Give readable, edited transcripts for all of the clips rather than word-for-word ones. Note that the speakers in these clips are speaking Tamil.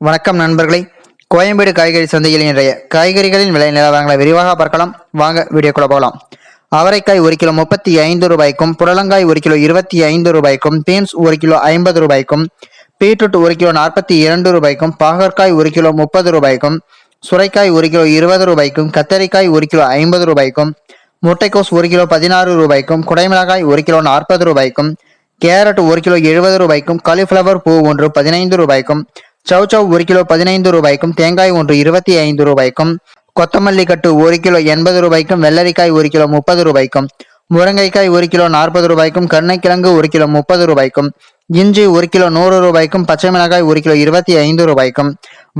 வணக்கம் நண்பர்களே. கோயம்பேடு காய்கறி சந்தையில் இன்றைய காய்கறிகளின் விலை நிலவரங்களை விரிவாக பார்க்கலாம். வாங்க வீடியோக்குள்ள போகலாம். அவரைக்காய் 1 கிலோ 35 ரூபாய்க்கும், புடலங்காய் 1 கிலோ 25 ரூபாய்க்கும், பீன்ஸ் 1 கிலோ 50 ரூபாய்க்கும், பீட்ரூட் 1 கிலோ 42 ரூபாய்க்கும், பாகற்காய் 1 கிலோ 30 ரூபாய்க்கும், சுரைக்காய் 1 கிலோ 20 ரூபாய்க்கும், கத்தரிக்காய் 1 கிலோ 50 ரூபாய்க்கும், முட்டைக்கோஸ் 1 கிலோ 16 ரூபாய்க்கும், குடைமிளகாய் 1 கிலோ 40 ரூபாய்க்கும், கேரட் 1 கிலோ 70 ரூபாய்க்கும், காலிஃபிளவர் பூ ஒன்று 15 ரூபாய்க்கும், சௌச்சௌ 1 கிலோ 15 ரூபாய்க்கும், தேங்காய் ஒன்று 25 ரூபாய்க்கும், கொத்தமல்லி கட்டு 1 கிலோ 80 ரூபாய்க்கும், வெள்ளரிக்காய் 1 கிலோ 30 ரூபாய்க்கும், முருங்கைக்காய் 1 கிலோ 40 ரூபாய்க்கும், கருணைக்கிழங்கு 1 கிலோ 30 ரூபாய்க்கும், இஞ்சி 1 கிலோ 100 ரூபாய்க்கும், பச்சை மிளகாய் 1 கிலோ 25 ரூபாய்க்கும்,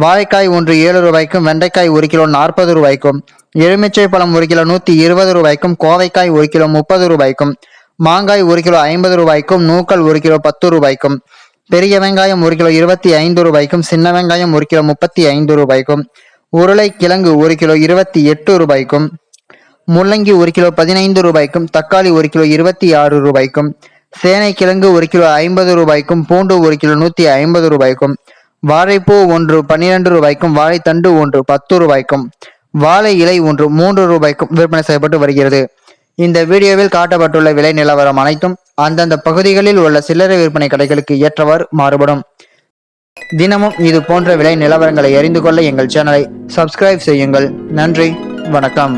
வாழைக்காய் ஒன்று 7 ரூபாய்க்கும், வெண்டைக்காய் 1 கிலோ 40 ரூபாய்க்கும், எலுமிச்சை பழம் 1 கிலோ 120 ரூபாய்க்கும், கோவைக்காய் 1 கிலோ 30 ரூபாய்க்கும், மாங்காய் 1 கிலோ 50 ரூபாய்க்கும், நூக்கல் 1 கிலோ 10 ரூபாய்க்கும், பெரிய வெங்காயம் 1 கிலோ 25 ரூபாய்க்கும், சின்ன வெங்காயம் 1 கிலோ 35 ரூபாய்க்கும், உருளைக்கிழங்கு 1 கிலோ 28 ரூபாய்க்கும், முள்ளங்கி 1 கிலோ 15 ரூபாய்க்கும், தக்காளி 1 கிலோ 26 ரூபாய்க்கும், சேனைக்கிழங்கு 1 கிலோ 50 ரூபாய்க்கும், பூண்டு 1 கிலோ 150 ரூபாய்க்கும், வாழைப்பூ ஒன்று 12 ரூபாய்க்கும், வாழைத்தண்டு ஒன்று 10 ரூபாய்க்கும், வாழை இலை ஒன்று 3 ரூபாய்க்கும் விற்பனை செய்யப்பட்டு வருகிறது. இந்த வீடியோவில் காட்டப்பட்டுள்ள விலை நிலவரம் அனைத்தும் அந்தந்த பகுதிகளில் உள்ள சில்லறை விற்பனை கடைகளுக்கு ஏற்றவாறு மாறுபடும். தினமும் இது போன்ற விலை நிலவரங்களை அறிந்து கொள்ள எங்கள் சேனலை சப்ஸ்கிரைப் செய்யுங்கள். நன்றி, வணக்கம்.